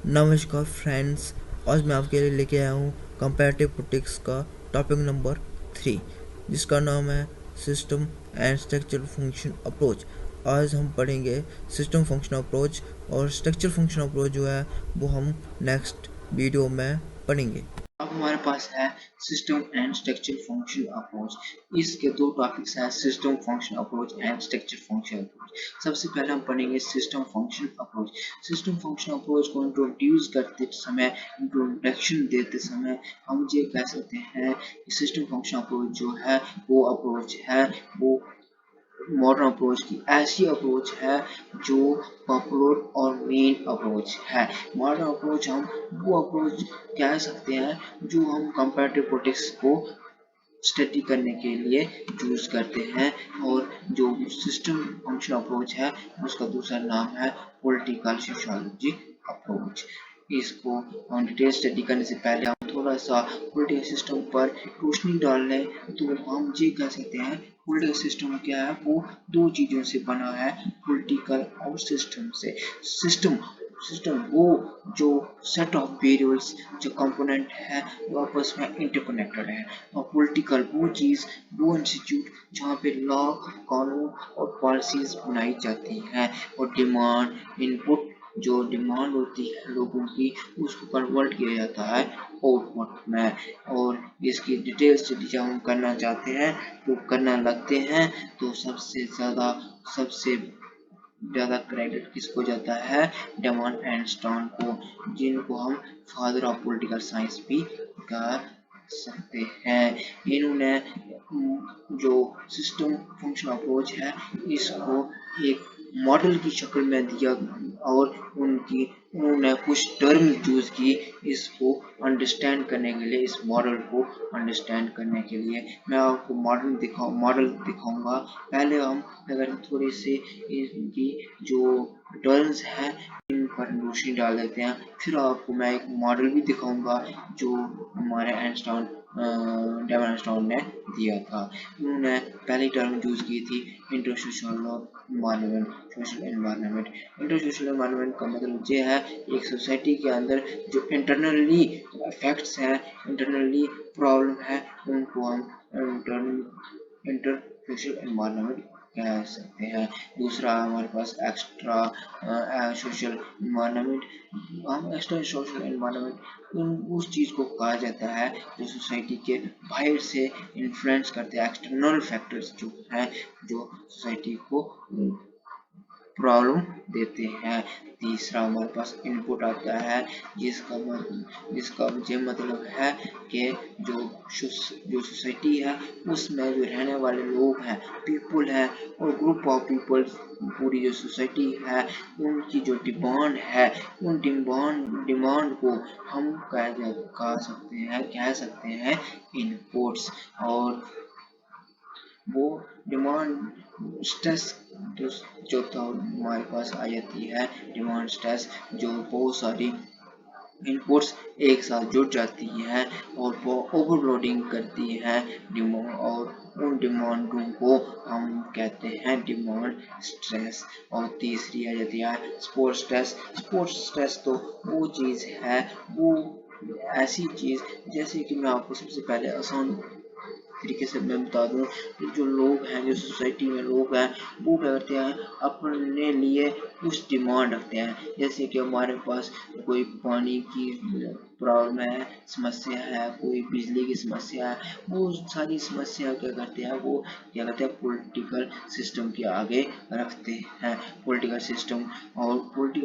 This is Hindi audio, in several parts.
नमस्कार फ्रेंड्स। आज मैं आपके लिए लेके आया हूँ कंपैरेटिव पॉलिटिक्स का टॉपिक नंबर 3, जिसका नाम है system and structure function approach. आज हम पढ़ेंगे सिस्टम फंक्शन अप्रोच, और स्ट्रक्चर फंक्शन अप्रोच जो है वो हम नेक्स्ट वीडियो में पढ़ेंगे। अब हमारे पास है system and structure function approach. इसके दो टॉपिक्स हैं, system function approach and structure function approach. सबसे पहले हम पढ़ेंगे system function approach. System function approach को इंट्रोड्यूस करते समय, इंट्रोडक्शन देते समय हम ये कह सकते हैं कि सिस्टम फंक्शन अप्रोच जो है वो अप्रोच है, वो मॉडर्न अप्रोच की ऐसी अप्रोच है जो पॉपुलर और मेन अप्रोच है। मॉडर्न अप्रोच हम वो अप्रोच कह सकते हैं जो हम कंपैरेटिव पॉलिटिक्स को स्टडी करने के लिए चूज करते हैं, और जो सिस्टम फंक्शन अप्रोच है उसका दूसरा नाम है पॉलिटिकल सोशियोलॉजी अप्रोच। इसको हम डिटेल स्टडी करने से पहले हम थोड़ा सा पॉलिटिकल सिस्टम पर रोशनी डाल लें तो हम ये कह सकते हैं पॉलिटिकल सिस्टम क्या है, वो दो चीजों से बना है, पॉलिटिकल और सिस्टम से। सिस्टम सिस्टम वो जो सेट ऑफ वेरिएबल्स, जो कंपोनेंट है वो आपस में इंटरकनेक्टेड है। और पॉलिटिकल वो चीज, वो इंस्टीट्यूट जहाँ पे लॉ, कानून और पॉलिसीज बनाई जाती हैं, और डिमांड इनपुट, जो डिमांड होती है लोगों की, उसको कन्वर्ट किया जाता है आउटपुट में। और इसकी डिटेल स्टडी जब हम करना चाहते हैं तो करना लगते हैं तो सबसे ज़्यादा क्रेडिट किसको जाता है, डेमन एंड स्टोन को, जिनको हम फादर ऑफ पॉलिटिकल साइंस भी कह सकते हैं। इन्होंने जो सिस्टम फंक्शन अप्रोच है इसको एक मॉडल की शक्ल में दिया, और उन्होंने कुछ टर्म यूज की इसको अंडरस्टैंड करने के लिए, इस मॉडल को अंडरस्टैंड करने के लिए। मैं आपको मॉडल दिखाऊंगा। पहले हम अगर थोड़ी सी इनकी जो टर्म्स हैं इन पर रोशनी डाल देते हैं, फिर आपको मैं एक मॉडल भी दिखाऊंगा जो हमारे एंस्टाइन डेवन ने दिया था। उन्होंने पहली टर्म यूज की थी इंटरसोशल एनवायरनमेंट, सोशल एनवायरनमेंट। इंटरसोशल एनवायरनमेंट का मतलब ये है एक सोसाइटी के अंदर जो इंटरनली इफेक्ट्स हैं, इंटरनली प्रॉब्लम है, उनको हम इंटर सोशल एनवायरनमेंट कह सकते हैं। दूसरा हमारे पास एक्स्ट्रा सोशल एनवायरनमेंट। हम एक्स्ट्रा सोशल एनवायरनमेंट उस चीज को कहा जाता है जो सोसाइटी के बाहर से इन्फ्लुएंस करते हैं, एक्सटर्नल फैक्टर्स जो हैं, जो सोसाइटी को प्रॉब्लम देते हैं। तीसरा हमारे पास इनपुट आता है, जिसका ये मतलब है कि जो सोसाइटी है उसमें जो रहने वाले लोग हैं, पीपल है, और ग्रुप ऑफ पीपल, पूरी जो सोसाइटी है, उनकी जो डिमांड है, उन डिमांड को हम कह सकते हैं इनपुट्स। और वो डिमांड स्ट्रेस तो चौथा हमारे पास आ जाती है डिमांड स्ट्रेस, जो बहुत सारी इनपुट्स एक साथ जुड़ जाती हैं और वो ओवरलोडिंग करती हैं डिमांड, और उन डिमांडों को हम कहते हैं डिमांड स्ट्रेस। और तीसरी आ जाती है स्पोर्ट स्ट्रेस। स्पोर्ट स्ट्रेस तो वो चीज़ है, वो ऐसी चीज़, जैसे कि मैं आपको सबसे पहले आसान तरीके से मैं बता दूं कि जो लोग हैं, जो सोसाइटी में लोग हैं, वो क्या करते हैं, अपने लिए कुछ डिमांड रखते हैं। जैसे कि हमारे पास कोई पानी की प्रॉब्लम है, समस्या है, कोई बिजली की समस्या है, वो सारी समस्या क्या करते हैं पॉलिटिकल सिस्टम के आगे रखते हैं। पॉलिटिकल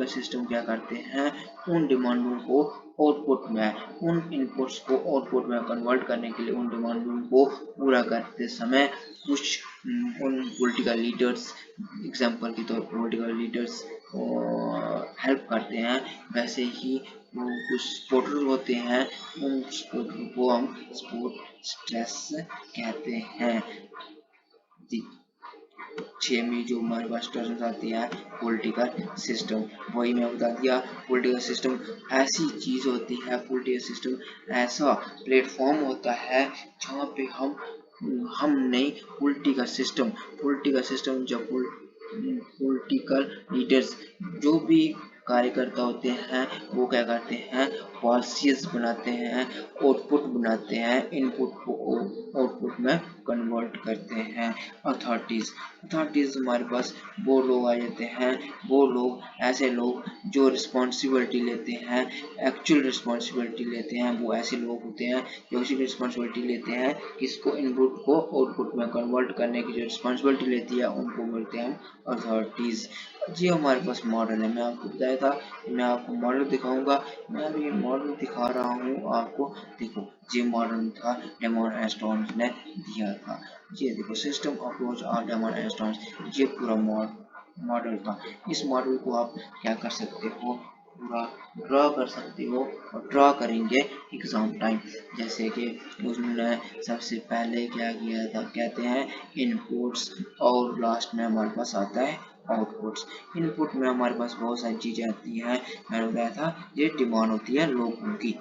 सिस्टम क्या करते हैं, उन डिमांडों को आउटपुट में, उन इनपुट्स को आउटपुट में कन्वर्ट करने के लिए, उन डिमांडों को पूरा करते समय कुछ उन पॉलिटिकल लीडर्स, एग्जांपल के तौर पर पॉलिटिकल लीडर्स हेल्प करते हैं। वैसे ही वो कुछ सपोर्टर होते हैं, उन सपोर्टर को हम सपोर्ट स्ट्रेस कहते हैं। 6 में जो हमारे पास टर्म्स आती है पॉलिटिकल सिस्टम, वही मैं बता दिया। पॉलिटिकल सिस्टम ऐसी चीज होती है, पॉलिटिकल सिस्टम ऐसा प्लेटफॉर्म होता है जहाँ पे हम नहीं, पॉलिटिकल सिस्टम जब पॉलिटिकल लीडर्स जो भी कार्यकर्ता होते हैं वो क्या करते हैं, पॉलिसीज बनाते हैं, आउटपुट बनाते हैं, इनपुट को आउटपुट में कन्वर्ट करते हैं। अथॉरिटीज हमारे पास वो लोग आ जाते हैं, वो लोग ऐसे लोग जो रिस्पॉन्सिबिलिटी लेते हैं, एक्चुअल रिस्पॉन्सिबिलिटी लेते हैं, वो ऐसे लोग होते हैं जो एक्चुअल रिस्पॉन्सिबिलिटी लेते हैं, किसको, इनपुट को आउटपुट में कन्वर्ट करने की जो रिस्पॉन्सिबिलिटी लेती है उनको मिलते हैं अथॉरिटीज। ये हमारे पास मॉडल है, मैं आपको बताया था, मैं आपको मॉडल दिखाऊंगा, मैं अभी ये मॉडल दिखा रहा हूँ आपको। देखो ये मॉडल था डेमोन एस्टॉन्स ने दिया था, ये देखो सिस्टम अप्रोच ऑफ डेमोन एस्टॉन्स, ये पूरा मॉडल था। इस मॉडल को आप क्या कर सकते हो, पूरा ड्रॉ कर सकते हो, और ड्रॉ करेंगे एग्जाम टाइम। जैसे कि उसने सबसे पहले क्या किया था, कहते हैं इनपुट्स, और लास्ट में हमारे पास आता है आउटपुट्स। इनपुट में हमारे पास बहुत सारी चीजें आती हैं, मैंने बताया था ये डिमांड होती है लोगों की।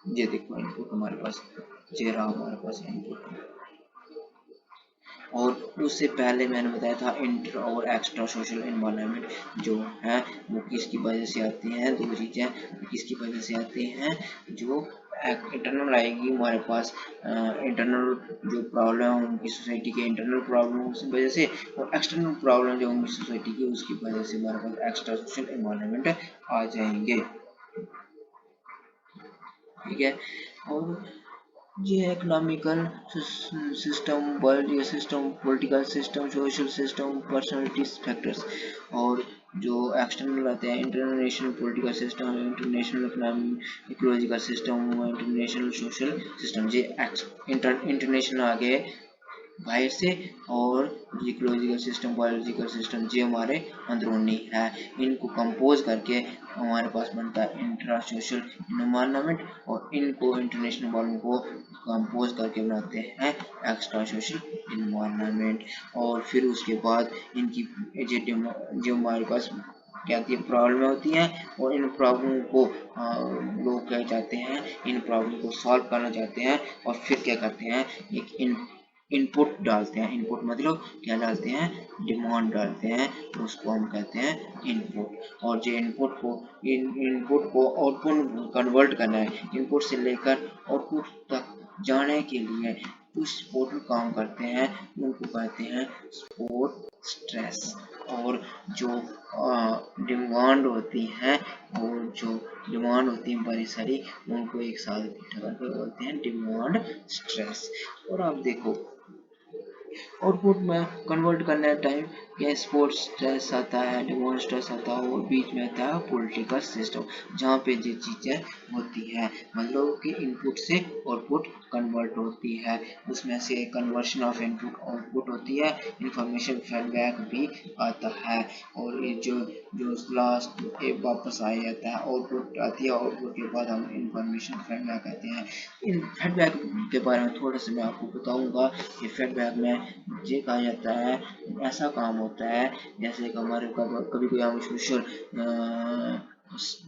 ये देखो इनपुट हमारे पास, ये रहा हमारे पास इनपुट। और उससे पहले मैंने बताया था इंटर और एक्स्ट्रा सोशल एनवायरनमेंट जो है वो किसकी वजह से आती हैं, दो चीजें किसकी वजह से आती हैं, जो इंटरनल आएगी हमारे पास, इंटरनल जो प्रॉब्लम होंगी सोसाइटी के, इंटरनल प्रॉब्लम की वजह से, और एक्सटर्नल प्रॉब्लम जो होंगी सोसाइटी की उसकी वजह से हमारे पास एक्स्ट्रा सोशल एनवायरनमेंट आ जाएंगे। ठीक है, और ये economical system, world system, political system, social system, personality factors. और जो एक्सटर्नल आते हैं international political system, international economy ecological system, international social system. ये इंटरनेशनल आ गए बाहर से, और इकोलॉजिकल सिस्टम, बायोलॉजिकल सिस्टम जो हमारे अंदरूनी है, इनको कंपोज करके हमारे पास बनता है इंट्रा सोशल एनवायरनमेंट, और इनको इंटरनेशनल वालों को कंपोज करके बनाते हैं एक्स्ट्रा सोशल एनवायरनमेंट। और फिर उसके बाद इनकी जो हमारे पास क्या प्रॉब्लम होती हैं, और इन प्रॉब्लम को लोग क्या चाहते हैं, इन प्रॉब्लम को सॉल्व करना चाहते हैं, और फिर क्या करते हैं, एक इनपुट डालते हैं। इनपुट मतलब क्या डालते हैं, डिमांड डालते हैं, उसको हम कहते हैं इनपुट। और जो इनपुट को आउटपुट कन्वर्ट करना है, इनपुट से लेकर आउटपुट तक जाने के लिए कुछ सपोर्टर काम करते हैं, उनको कहते हैं सपोर्ट स्ट्रेस। और जो डिमांड होती है, और जो डिमांड होती है बड़ी सारी, उनको एक साथ इकट्ठा करके बोलते हैं डिमांड स्ट्रेस। और आप देखो आउटपुट में कन्वर्ट करने टाइम या स्पोर्ट्स स्ट्रेस आता है, डिमांड स्ट्रेस आता है, और बीच में आता है पॉलिटिकल सिस्टम, जहाँ पे ये चीजें होती है, मतलब कि इनपुट से आउटपुट कन्वर्ट होती है, उसमें से कन्वर्शन ऑफ इनपुट आउटपुट होती है, इंफॉर्मेशन फीडबैक भी आता है, और ये जो जो लास्ट वापस आ जाता है, आउटपुट आती है, आउटपुट के बाद हम इंफॉर्मेशन फीडबैक कहते हैं। इन फीडबैक के बारे में थोड़ा सा मैं आपको बताऊंगा कि फीडबैक में ये कहा जाता है, ऐसा काम होता है जैसे कि हमारे कभी कोई हम सोशल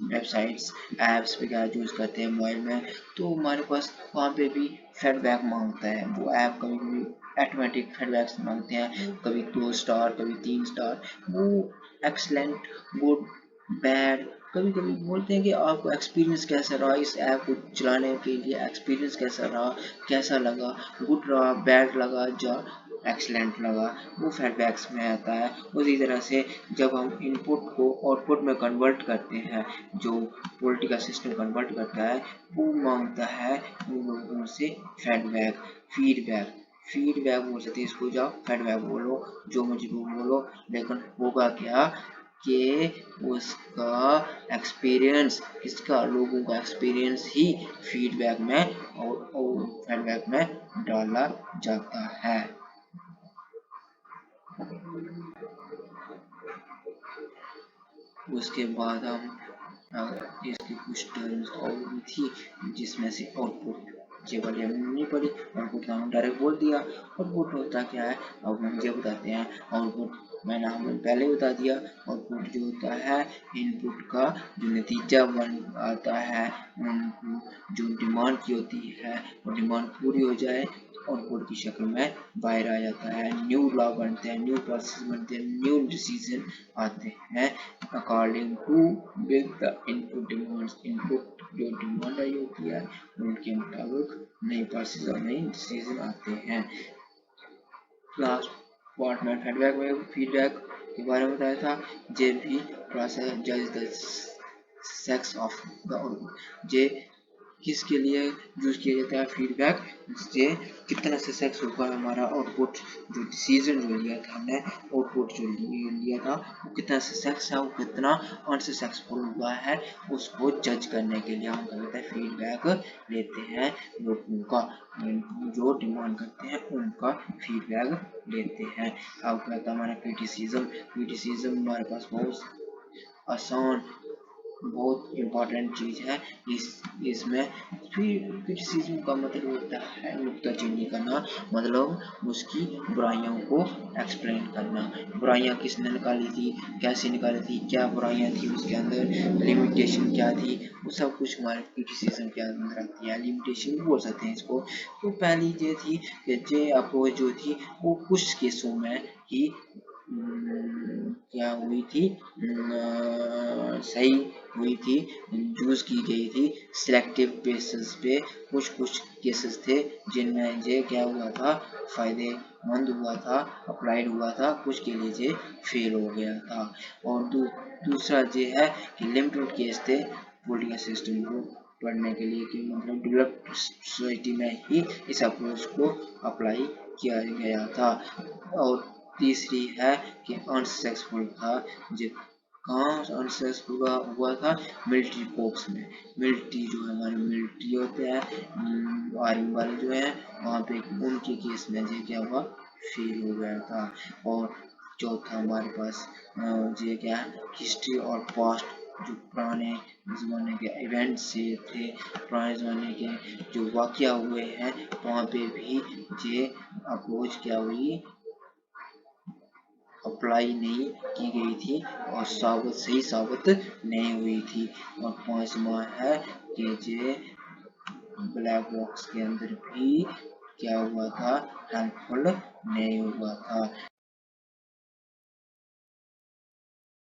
वेबसाइट्स, एप्स वगैरह यूज करते हैं मोबाइल में, तो हमारे पास वहाँ पे भी फीडबैक मांगता है, वो ऐप कभी कभी ऑटोमेटिक फीडबैक्स मांगते हैं, कभी 2 स्टार, कभी 3 स्टार, वो एक्सलेंट, गुड, बैड, कभी कभी बोलते हैं कि आपको एक्सपीरियंस कैसा रहा, इस ऐप को चलाने के लिए एक्सपीरियंस कैसा रहा, कैसा लगा, गुड रहा, बैड लगा, या एक्सलेंट लगा, वो फीडबैक्स में आता है। उसी तरह से जब हम इनपुट को आउटपुट में कन्वर्ट करते हैं, जो पॉलिटिकल सिस्टम कन्वर्ट करता है, वो मांगता है उन लोगों से फीडबैक, फीडबैक फीडबैक बोल सकते हैं इसको, जाओ फीडबैक बोलो, जो मुझे बोलो, लेकिन होगा क्या कि उसका एक्सपीरियंस, किसका, लोगों का एक्सपीरियंस ही फीडबैक में और फीडबैक में डाला जाता है। उसके बाद हम इसकी कुछ टर्म्स और भी थी, जिसमें से आउटपुट, ये वाली हमने नहीं पढ़ी, आउटपुट का हम डायरेक्ट बोल दिया। आउटपुट होता क्या है, अब हम ये बताते हैं। आउटपुट मैंने हमें पहले बता दिया। आउटपुट जो होता है इनपुट का जो नतीजा बन आता है, उनको जो डिमांड की होती है वो डिमांड पूरी हो जाए आउटपुट की शक्ल में बाहर आ जाता है। न्यू लॉ बनते हैं, न्यू प्रोसेस बनते हैं, न्यू डिसीजन आते हैं according to with the input demands. Input जो डिमांड आई होती है उनके मुताबिक नई प्रोसेस और नई डिसीजन आते हैं। लास्ट पार्ट में फीडबैक के बारे में बताया था। जे भी प्रोसेस जज द सेक्स ऑफ द जे किसके लिए यूज किया जाता है फीडबैक, से कितना सक्सेस हुआ हमारा आउटपुट, जो डिसीजन जो लिया था हमने, आउटपुट जो लिया था वो कितना सक्सेस है, वो कितना अनसक्सेसफुल हुआ है, उसको जज करने के लिए हम क्या करते हैं फीडबैक लेते हैं। लोगों का जो डिमांड करते हैं उनका फीडबैक लेते हैं। अब क्या था हमारा क्रिटिसिज्म हमारे पास बहुत आसान, बहुत इम्पोर्टेंट चीज है। इसमें फिर क्रिटिसिज्म का मतलब होता है नुक्ताचीनी करना, मतलब उसकी बुराइयों को एक्सप्लेन करना। बुराइयां किसने निकाली थी, कैसे निकाली थी, क्या बुराइयां थी उसके अंदर, लिमिटेशन क्या थी, वो सब कुछ हमारे क्रिटिसिज्म के अंदर आती है। लिमिटेशन भी बोल सकते हैं इसको। तो पहली ये थी कि जे अप्रोच जो थी वो कुछ केसों में ही क्या हुई थी, सही हुई थी, यूज की गई थी सिलेक्टिव बेसिस पे। कुछ केसेस थे जिनमें ये क्या हुआ था, फायदेमंद हुआ था, अप्लाइड हुआ था, कुछ के लिए ये फेल हो गया था। और दूसरा ये है कि लिमिटेड केस थे पॉलिटिकल सिस्टम को पढ़ने के लिए, कि मतलब डेवलप्ड सोसाइटी में ही इस अप्रोच को अप्लाई किया गया था। और तीसरी है कि अनसक्सेसफुल था, जो कहाँ अनसक्सेसफुल हुआ था, मिलिट्री कोर्प्स में। मिलिट्री जो है हमारे मिलिट्री होते हैं, आर्मी वाले जो है वहाँ पे उनके केस में ये क्या हुआ, फेल हो गया था। और चौथा हमारे पास ये क्या है, हिस्ट्री और पास्ट, जो पुराने ज़माने के इवेंट्स से थे, पुराने ज़माने के जो वाक़या हुए हैं वहाँ पे भी ये अप्रोच क्या हुई, अप्लाई नहीं की गई थी और सही साबित नहीं हुई थी। और पांचवा है कि जे ब्लैक बॉक्स के अंदर भी क्या हुआ था, हेल्पफुल नहीं हुआ था।